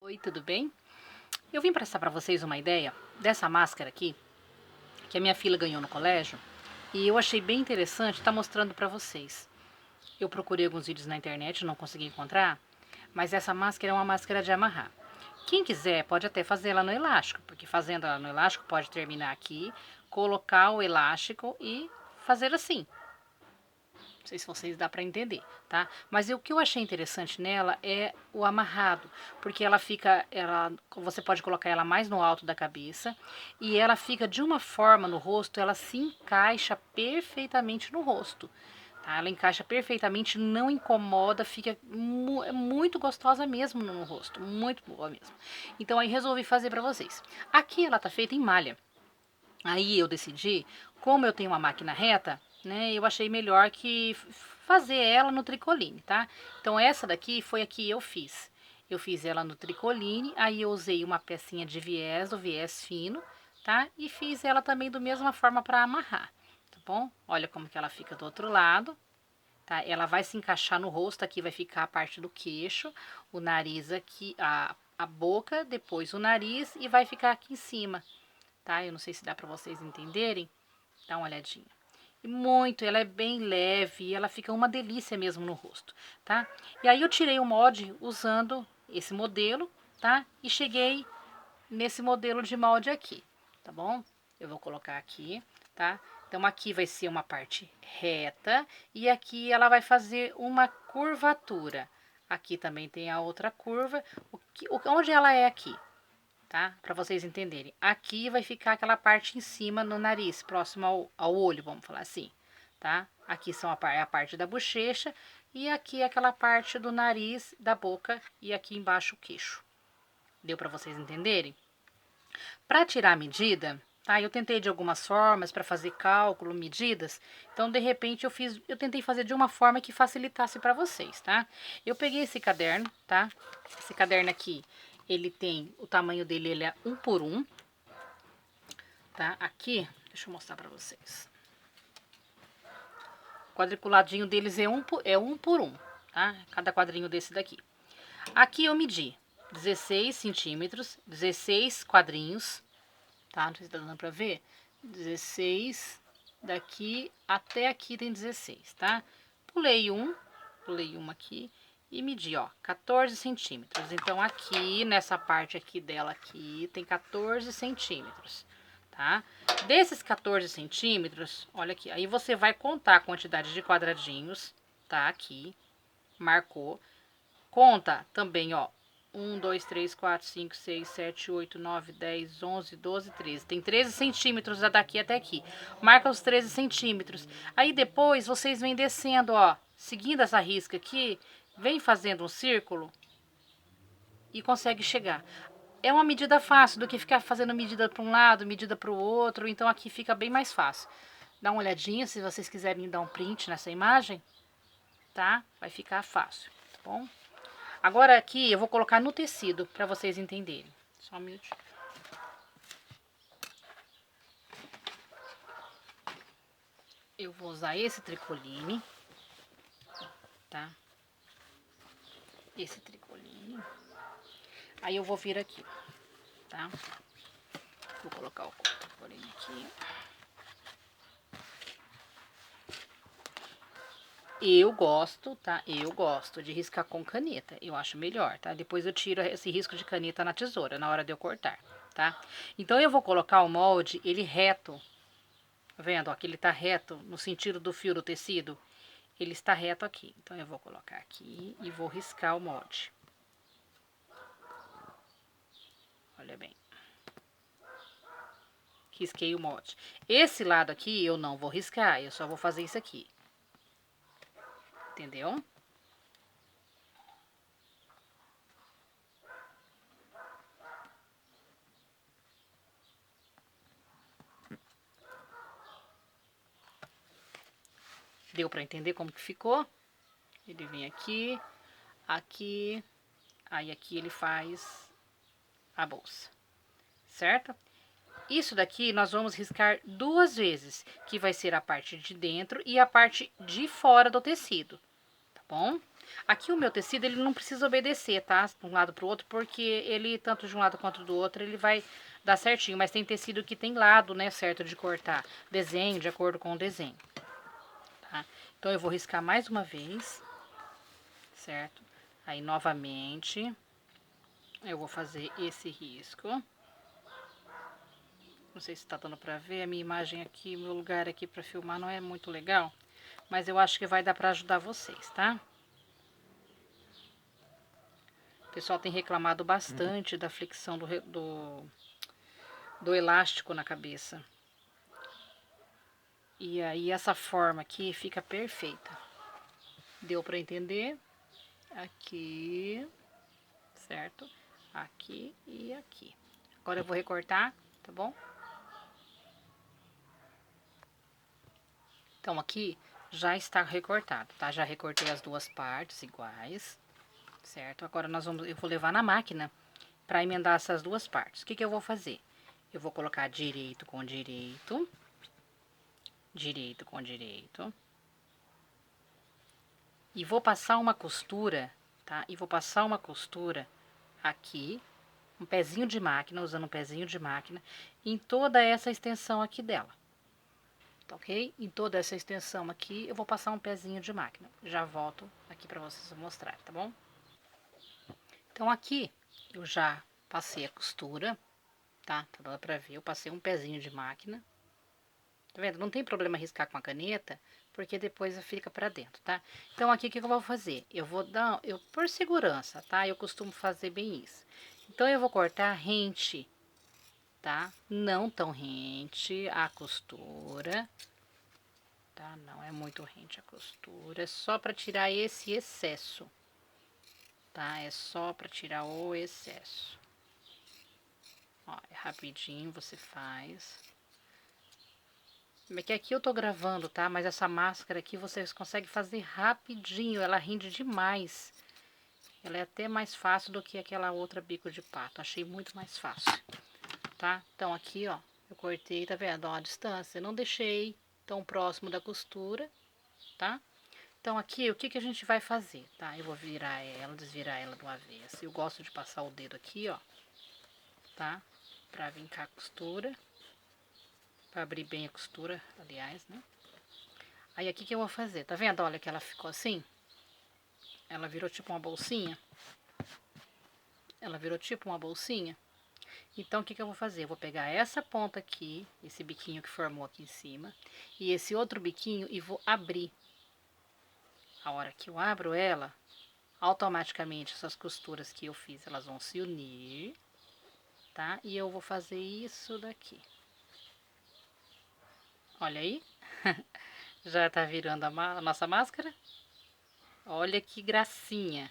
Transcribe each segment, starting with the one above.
Oi, tudo bem? Eu vim prestar para vocês uma ideia dessa máscara aqui, que a minha filha ganhou no colégio, e eu achei bem interessante estar mostrando para vocês. Eu procurei alguns vídeos na internet, não consegui encontrar, mas essa máscara é uma máscara de amarrar. Quem quiser pode até fazer ela no elástico, porque fazendo ela no elástico pode terminar aqui, colocar o elástico e fazer assim. Não sei se vocês dá para entender, tá? Mas o que eu achei interessante nela é o amarrado, porque você pode colocar ela mais no alto da cabeça e ela fica de uma forma no rosto, ela se encaixa perfeitamente no rosto. Tá? Ela encaixa perfeitamente, não incomoda, fica muito gostosa mesmo no rosto, muito boa mesmo. Então aí resolvi fazer para vocês. Aqui ela tá feita em malha. Aí eu decidi, como eu tenho uma máquina reta, né, eu achei melhor que fazer ela no tricoline, tá? Então essa daqui foi a que eu fiz. Eu fiz ela no tricoline, aí eu usei uma pecinha de viés, o viés fino, tá? E fiz ela também da mesma forma para amarrar, tá bom? Olha como que ela fica do outro lado, tá? Ela vai se encaixar no rosto, aqui vai ficar a parte do queixo, o nariz aqui, a boca, depois o nariz e vai ficar aqui em cima, tá? Eu não sei se dá para vocês entenderem. Dá uma olhadinha. E muito, ela é bem leve, ela fica uma delícia mesmo no rosto, tá? E aí eu tirei o molde usando esse modelo, tá? E cheguei nesse modelo de molde aqui, tá bom? Eu vou colocar aqui, tá? Então aqui vai ser uma parte reta e aqui ela vai fazer uma curvatura. Aqui também tem a outra curva. Onde ela é aqui? Tá? Para vocês entenderem. Aqui vai ficar aquela parte em cima no nariz, próximo ao olho, vamos falar assim, tá? Aqui são a parte da bochecha e aqui aquela parte do nariz, da boca e aqui embaixo o queixo. Deu para vocês entenderem? Para tirar a medida, tá? Eu tentei de algumas formas para fazer cálculo, medidas. Então, de repente, eu tentei fazer de uma forma que facilitasse para vocês, tá? Eu peguei esse caderno, tá? Esse caderno aqui, ele tem o tamanho dele, ele é 1 por 1, tá? Aqui, deixa eu mostrar para vocês. O quadriculadinho deles é 1 por 1, tá? Cada quadrinho desse daqui. Aqui eu medi 16 centímetros, 16 quadrinhos, tá? Não sei se tá dando pra ver. 16, daqui até aqui tem 16, tá? Pulei um aqui e medi, ó, 14 centímetros. Então, aqui, nessa parte aqui dela aqui, tem 14 centímetros, tá? Desses 14 centímetros, olha aqui, aí você vai contar a quantidade de quadradinhos, tá? Aqui, marcou. Conta também, ó, 1, 2, 3, 4, 5, 6, 7, 8, 9, 10, 11, 12, 13. Tem 13 centímetros daqui até aqui. Marca os 13 centímetros. Aí depois vocês vêm descendo, ó, seguindo essa risca aqui, vem fazendo um círculo e consegue chegar. É uma medida fácil do que ficar fazendo medida para um lado, medida para o outro, então aqui fica bem mais fácil. Dá uma olhadinha se vocês quiserem dar um print nessa imagem, tá? Vai ficar fácil, tá bom? Agora aqui eu vou colocar no tecido para vocês entenderem. Só um minutinho. Eu vou usar esse tricoline, tá? Esse tricoline. Aí eu vou vir aqui, tá? Vou colocar o tricoline aqui. Eu gosto, tá? Eu gosto de riscar com caneta. Eu acho melhor, tá? Depois eu tiro esse risco de caneta na tesoura, na hora de eu cortar, tá? Então eu vou colocar o molde, ele reto. Tá vendo? Ó, que ele tá reto no sentido do fio do tecido. Ele está reto aqui. Então eu vou colocar aqui e vou riscar o molde. Olha bem. Risquei o molde. Esse lado aqui eu não vou riscar, eu só vou fazer isso aqui. Entendeu? Deu para entender como que ficou? Ele vem aqui, aqui, aí aqui ele faz a bolsa, certo? Isso daqui nós vamos riscar 2 vezes, que vai ser a parte de dentro e a parte de fora do tecido, tá bom? Aqui o meu tecido, ele não precisa obedecer, tá? De um lado pro outro, porque ele, tanto de um lado quanto do outro, ele vai dar certinho. Mas tem tecido que tem lado, né, certo de cortar. Desenho, de acordo com o desenho, tá? Então, eu vou riscar mais uma vez, certo? Aí, novamente, eu vou fazer esse risco. Não sei se tá dando pra ver, a minha imagem aqui, meu lugar aqui pra filmar não é muito legal. Mas eu acho que vai dar pra ajudar vocês, tá? O pessoal tem reclamado bastante da flexão do elástico na cabeça. E aí essa forma aqui fica perfeita. Deu pra entender? Aqui, certo? Aqui e aqui. Agora eu vou recortar, tá bom? Então aqui já está recortado, tá? Já recortei as duas partes iguais, certo? Agora eu vou levar na máquina para emendar essas duas partes. O que que eu vou fazer? Eu vou colocar direito com direito, direito com direito. E vou passar uma costura, tá? E vou passar uma costura aqui, um pezinho de máquina, usando um pezinho de máquina, em toda essa extensão aqui dela. Tá ok? Em toda essa extensão aqui, eu vou passar um pezinho de máquina. Já volto aqui pra vocês mostrarem, tá bom? Então aqui, eu já passei a costura, tá? Tá dando pra ver, eu passei um pezinho de máquina. Tá vendo? Não tem problema riscar com a caneta, porque depois fica pra dentro, tá? Então, aqui, o que eu vou fazer? Eu vou dar, por segurança, tá? Eu costumo fazer bem isso. Então, eu vou cortar rente, tá? Não tão rente a costura, tá? Não é muito rente a costura, é só pra tirar esse excesso, tá? É só pra tirar o excesso. Ó, é rapidinho, você faz. É que aqui eu tô gravando, tá? Mas essa máscara aqui vocês conseguem fazer rapidinho, ela rende demais. Ela é até mais fácil do que aquela outra bico de pato, achei muito mais fácil, tá? Então aqui, ó, eu cortei, tá vendo? Ó, a distância, eu não deixei tão próximo da costura, tá? Então aqui, o que que a gente vai fazer, tá? Eu vou virar ela, desvirar ela do avesso. Eu gosto de passar o dedo aqui, ó, tá? Pra vincar a costura. Pra abrir bem a costura, aliás, né? Aí aqui que eu vou fazer, tá vendo? Olha que ela ficou assim. Ela virou tipo uma bolsinha. Ela virou tipo uma bolsinha. Então o que que eu vou fazer? Eu vou pegar essa ponta aqui, esse biquinho que formou aqui em cima, e esse outro biquinho e vou abrir. A hora que eu abro ela, automaticamente essas costuras que eu fiz, elas vão se unir, tá? E eu vou fazer isso daqui. Olha aí. Já tá virando a nossa máscara. Olha que gracinha.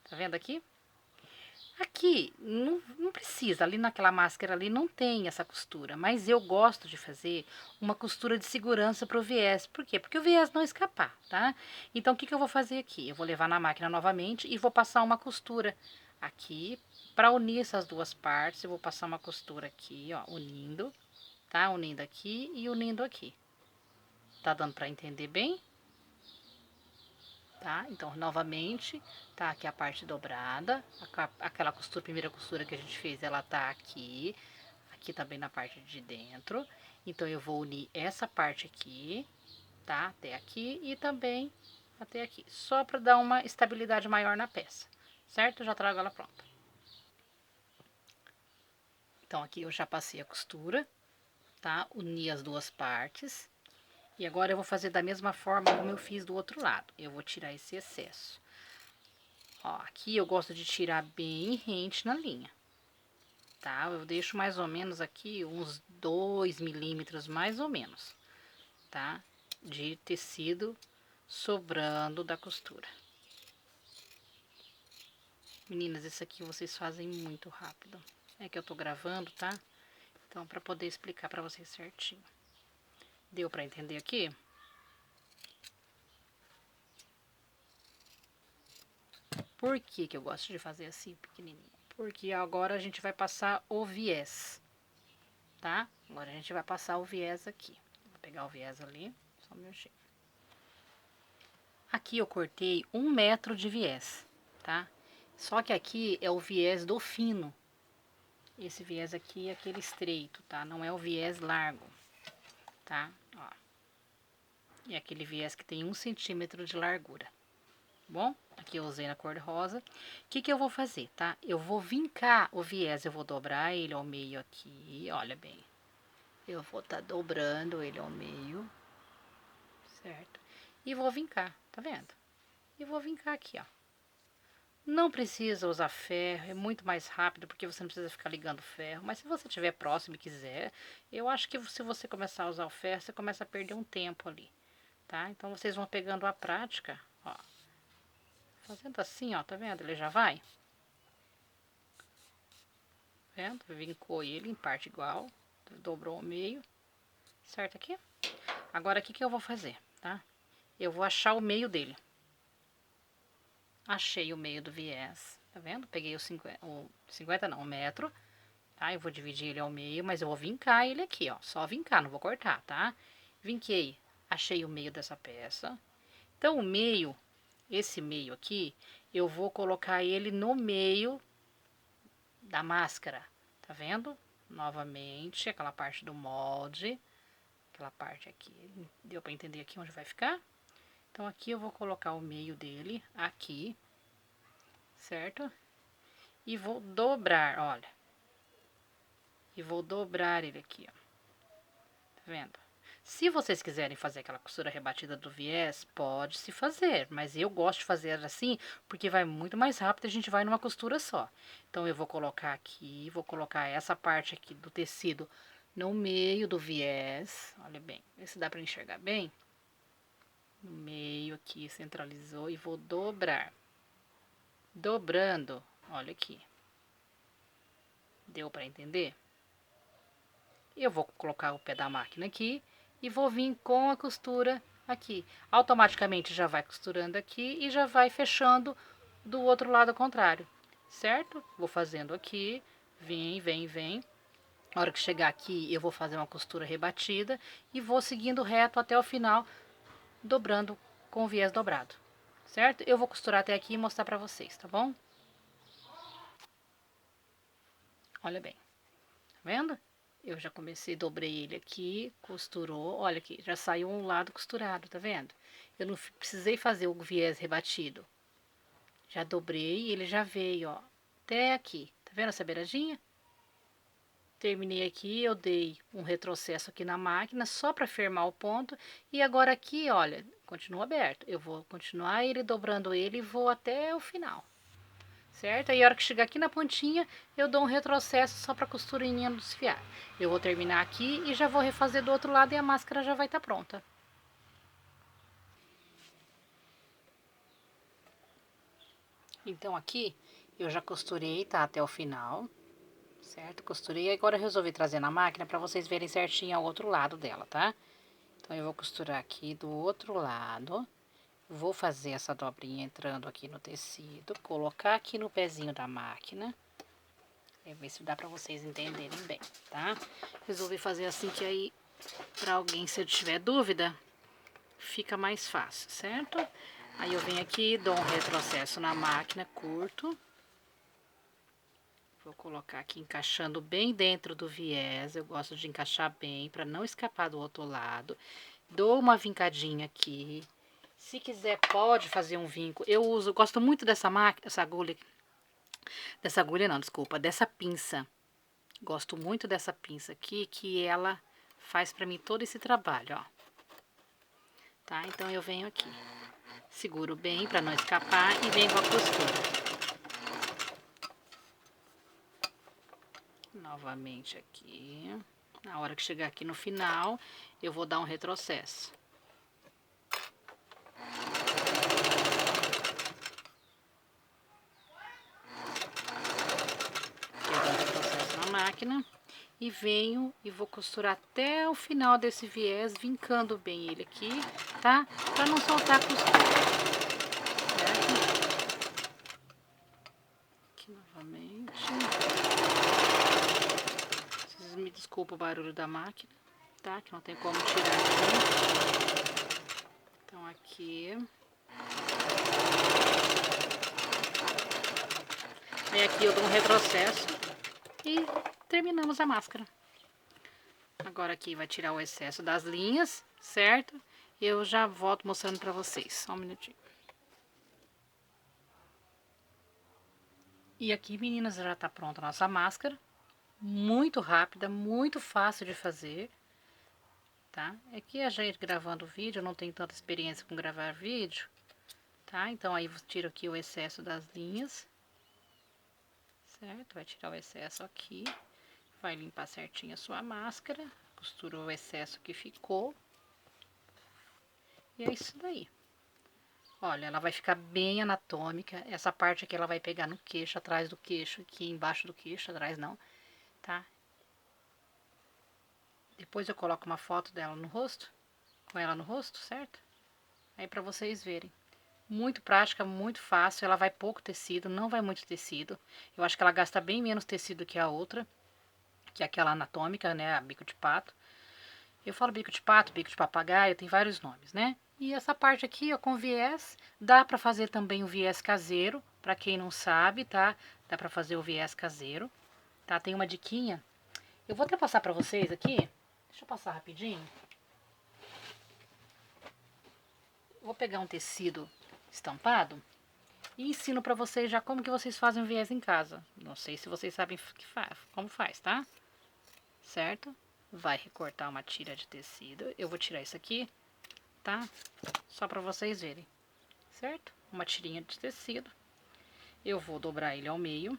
Tá vendo aqui? Aqui não precisa, ali naquela máscara ali não tem essa costura, mas eu gosto de fazer uma costura de segurança para o viés. Por quê? Porque o viés não escapar, tá? Então o que que eu vou fazer aqui? Eu vou levar na máquina novamente e vou passar uma costura aqui para unir essas duas partes. Eu vou passar uma costura aqui, ó, unindo, tá? Unindo aqui e unindo aqui. Tá dando para entender bem? Tá? Então, novamente, tá aqui a parte dobrada, aquela costura, primeira costura que a gente fez, ela tá aqui, aqui também na parte de dentro. Então, eu vou unir essa parte aqui, tá? Até aqui e também até aqui, só para dar uma estabilidade maior na peça, certo? Eu já trago ela pronta. Então, aqui eu já passei a costura, tá? Uni as duas partes. E agora eu vou fazer da mesma forma como eu fiz do outro lado. Eu vou tirar esse excesso. Ó, aqui eu gosto de tirar bem rente na linha, tá? Eu deixo mais ou menos aqui uns 2 milímetros, mais ou menos, tá? De tecido sobrando da costura. Meninas, isso aqui vocês fazem muito rápido. É que eu tô gravando, tá? Então, pra poder explicar pra vocês certinho. Deu pra entender aqui? Por que que eu gosto de fazer assim, pequenininho? Porque agora a gente vai passar o viés, tá? Agora a gente vai passar o viés aqui. Vou pegar o viés ali, só um minutinho. Aqui eu cortei 1 metro de viés, tá? Só que aqui é o viés do fino. Esse viés aqui é aquele estreito, tá? Não é o viés largo, tá? Ó. É aquele viés que tem 1 centímetro de largura. Bom, aqui eu usei na cor rosa. O que que eu vou fazer, tá? Eu vou vincar o viés, eu vou dobrar ele ao meio aqui, olha bem. Eu vou estar dobrando ele ao meio, certo? E vou vincar, tá vendo? E vou vincar aqui, ó. Não precisa usar ferro, é muito mais rápido, porque você não precisa ficar ligando ferro. Mas se você estiver próximo e quiser, eu acho que se você começar a usar o ferro, você começa a perder um tempo ali, tá? Então vocês vão pegando a prática, ó. Fazendo assim, ó, tá vendo? Ele já vai. Vendo? Vincou ele em parte igual, dobrou ao meio, certo aqui? Agora, o que que eu vou fazer, tá? Eu vou achar o meio dele. Achei o meio do viés, tá vendo? Peguei o 50 não, 1 metro, tá? Eu vou dividir ele ao meio, mas eu vou vincar ele aqui, ó. Só vincar, não vou cortar, tá? Vinquei, achei o meio dessa peça. Então, o meio, esse meio aqui, eu vou colocar ele no meio da máscara, tá vendo? Novamente, aquela parte do molde, aquela parte aqui. Deu pra entender aqui onde vai ficar? Então, aqui eu vou colocar o meio dele aqui, certo? E vou dobrar, olha. E vou dobrar ele aqui, ó. Tá vendo? Se vocês quiserem fazer aquela costura rebatida do viés, pode se fazer. Mas eu gosto de fazer assim, porque vai muito mais rápido e a gente vai numa costura só. Então, eu vou colocar aqui, vou colocar essa parte aqui do tecido no meio do viés. Olha bem, vê se dá pra enxergar bem. No meio aqui, centralizou e vou dobrar. Dobrando, olha aqui. Deu pra entender? Eu vou colocar o pé da máquina aqui e vou vir com a costura aqui. Automaticamente já vai costurando aqui e já vai fechando do outro lado contrário, certo? Vou fazendo aqui, vem, vem, vem. Na hora que chegar aqui, eu vou fazer uma costura rebatida e vou seguindo reto até o final, dobrando com o viés dobrado, certo? Eu vou costurar até aqui e mostrar pra vocês, tá bom? Olha bem, tá vendo? Eu já comecei, dobrei ele aqui, costurou, olha aqui, já saiu um lado costurado, tá vendo? Eu não precisei fazer o viés rebatido. Já dobrei e ele já veio, ó, até aqui. Tá vendo essa beiradinha? Terminei aqui, eu dei um retrocesso aqui na máquina, só para firmar o ponto. E agora aqui, olha, continua aberto. Eu vou continuar ele dobrando ele e vou até o final. Certo? Aí a hora que chegar aqui na pontinha, eu dou um retrocesso só para a costurinha não desfiar. Eu vou terminar aqui e já vou refazer do outro lado e a máscara já vai estar pronta. Então aqui eu já costurei, tá, até o final, certo? Costurei, agora eu resolvi trazer na máquina para vocês verem certinho o outro lado dela, tá? Então eu vou costurar aqui do outro lado. Vou fazer essa dobrinha entrando aqui no tecido, colocar aqui no pezinho da máquina. E ver se dá pra vocês entenderem bem, tá? Resolvi fazer assim que aí, pra alguém, se eu tiver dúvida, fica mais fácil, certo? Aí eu venho aqui, dou um retrocesso na máquina, curto. Vou colocar aqui encaixando bem dentro do viés, eu gosto de encaixar bem pra não escapar do outro lado. Dou uma vincadinha aqui. Se quiser, pode fazer um vinco. Eu gosto muito dessa máquina, dessa agulha não, desculpa, dessa pinça. Gosto muito dessa pinça aqui, que ela faz pra mim todo esse trabalho, ó. Tá? Então, eu venho aqui, seguro bem pra não escapar e venho com a costura. Novamente aqui. Na hora que chegar aqui no final, eu vou dar um retrocesso. Máquina e venho e vou costurar até o final desse viés, vincando bem ele aqui, tá? Pra não soltar a costura, certo? Aqui novamente. Vocês me desculpem o barulho da máquina, tá? Que não tem como tirar aqui. Então aqui, Aí aqui eu dou um retrocesso e terminamos a máscara. Agora aqui vai tirar o excesso das linhas, certo? Eu já volto mostrando pra vocês, só um minutinho. E aqui, meninas, já tá pronta a nossa máscara. Muito rápida, muito fácil de fazer, tá? É que a gente gravando vídeo, eu não tenho tanta experiência com gravar vídeo, tá? Então aí tiro aqui o excesso das linhas, certo? Vai tirar o excesso aqui, vai limpar certinho a sua máscara, costura o excesso que ficou. E é isso daí. Olha, ela vai ficar bem anatômica. Essa parte aqui ela vai pegar no queixo, atrás do queixo, aqui embaixo do queixo, atrás não, tá? Depois eu coloco uma foto dela no rosto, com ela no rosto, certo? Aí pra vocês verem. Muito prática, muito fácil, ela vai pouco tecido, não vai muito tecido. Eu acho que ela gasta bem menos tecido que a outra, que é aquela anatômica, né, a bico de pato. Eu falo bico de pato, bico de papagaio, tem vários nomes, né? E essa parte aqui, ó, com viés, dá pra fazer também o viés caseiro, pra quem não sabe, tá? Dá pra fazer o viés caseiro, tá? Tem uma diquinha. Eu vou até passar pra vocês aqui. Deixa eu passar rapidinho. Vou pegar um tecido estampado e ensino pra vocês já como que vocês fazem o viés em casa. Não sei se vocês sabem como faz, tá? Certo? Vai recortar uma tira de tecido. Eu vou tirar isso aqui, tá? Só pra vocês verem, certo? Uma tirinha de tecido. Eu vou dobrar ele ao meio.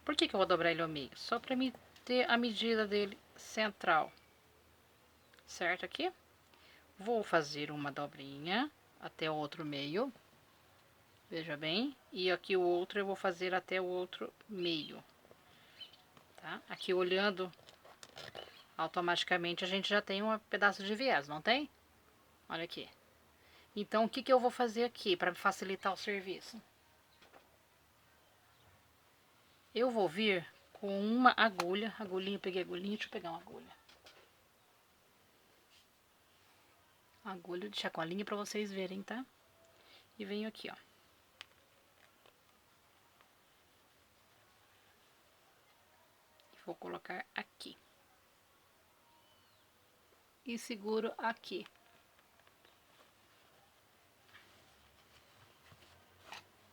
Por que que eu vou dobrar ele ao meio? Só pra mim ter a medida dele central, certo? Aqui. Vou fazer uma dobrinha até o outro meio. Veja bem. E aqui o outro eu vou fazer até o outro meio. Tá? Aqui olhando, automaticamente a gente já tem um pedaço de viés, não tem? Olha aqui. Então, o que que eu vou fazer aqui para facilitar o serviço? Eu vou vir com uma agulha. Agulhinha, eu peguei agulhinha, deixa eu pegar uma agulha. Agulha de chacoalhinha para vocês verem, tá? E venho aqui, ó. Vou colocar aqui. E seguro aqui.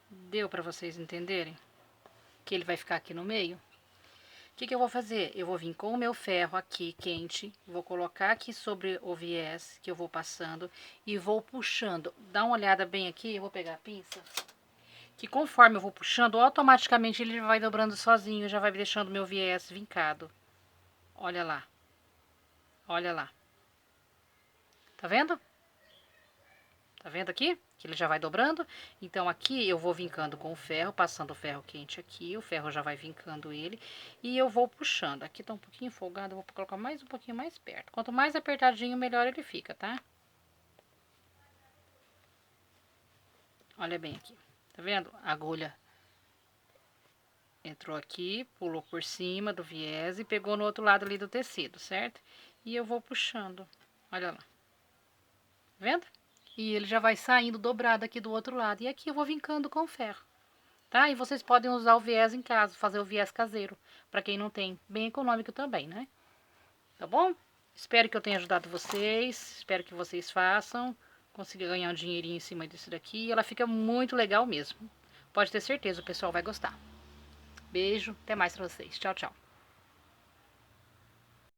Deu para vocês entenderem? Que ele vai ficar aqui no meio? O que que eu vou fazer? Eu vou vir com o meu ferro aqui quente, vou colocar aqui sobre o viés que eu vou passando e vou puxando. Dá uma olhada bem aqui, eu vou pegar a pinça. Que conforme eu vou puxando, automaticamente ele vai dobrando sozinho, já vai deixando meu viés vincado. Olha lá. Olha lá. Tá vendo? Tá vendo aqui? Que ele já vai dobrando. Então, aqui eu vou vincando com o ferro, passando o ferro quente aqui. O ferro já vai vincando ele. E eu vou puxando. Aqui tá um pouquinho folgado, eu vou colocar mais um pouquinho mais perto. Quanto mais apertadinho, melhor ele fica, tá? Olha bem aqui. Tá vendo? A agulha entrou aqui, pulou por cima do viés e pegou no outro lado ali do tecido, certo? E eu vou puxando. Olha lá. Tá vendo? E ele já vai saindo dobrado aqui do outro lado. E aqui eu vou vincando com o ferro, tá? E vocês podem usar o viés em casa, fazer o viés caseiro, para quem não tem. Bem econômico também, né? Tá bom? Espero que eu tenha ajudado vocês, espero que vocês façam, consiga ganhar um dinheirinho em cima disso daqui. Ela fica muito legal mesmo. Pode ter certeza, o pessoal vai gostar. Beijo, até mais pra vocês. Tchau, tchau.